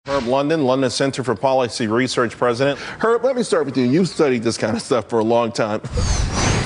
Herb London Center for Policy Research president. Herb, let me start with you. You've studied this kind of stuff for a long time.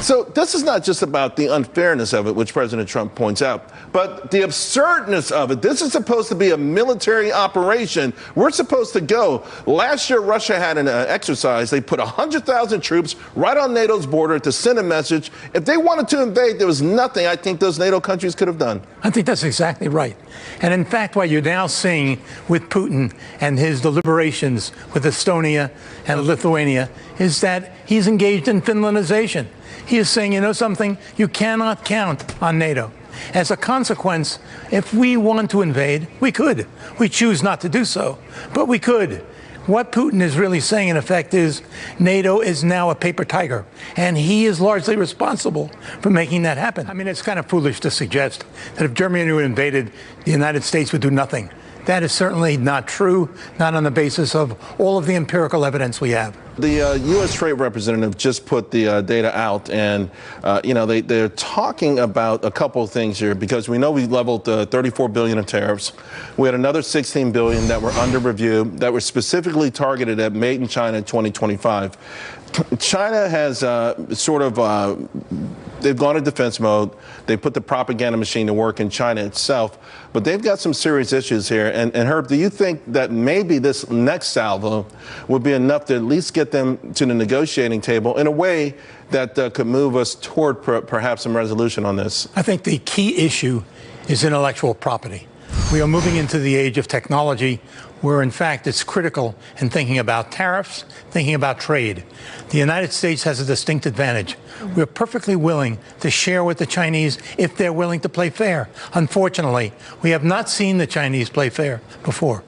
So this is not just about the unfairness of it, which President Trump points out, but the absurdness of it. This is supposed to be a military operation. We're supposed to go. Last year, Russia had an exercise. They put 100,000 troops right on NATO's border to send a message. If they wanted to invade, there was nothing I think those NATO countries could have done. I think that's exactly right. And in fact, what you're now seeing with Putin and his deliberations with Estonia and Lithuania is that he's engaged in Finlandization. He is saying, you know something, you cannot count on NATO. As a consequence, if we want to invade, we could. We choose not to do so, but we could. What Putin is really saying, in effect, is NATO is now a paper tiger, and he is largely responsible for making that happen. I mean, it's kind of foolish to suggest that if Germany were invaded, the United States would do nothing. That is certainly not true, not on the basis of all of the empirical evidence we have. The U.S. Trade Representative just put the data out, and they're talking about a couple of things here, because we know we leveled $34 billion in tariffs. We had another $16 billion that were under review that were specifically targeted at Made in China in 2025. China has they've gone to defense mode. They put the propaganda machine to work in China itself, but they've got some serious issues here. And Herb, do you think that maybe this next salvo would be enough to at least get them to the negotiating table in a way that could move us toward perhaps some resolution on this? I think the key issue is intellectual property. We are moving into the age of technology where, in fact, it's critical in thinking about tariffs, thinking about trade. The United States has a distinct advantage. We're perfectly willing to share with the Chinese if they're willing to play fair. Unfortunately, we have not seen the Chinese play fair before.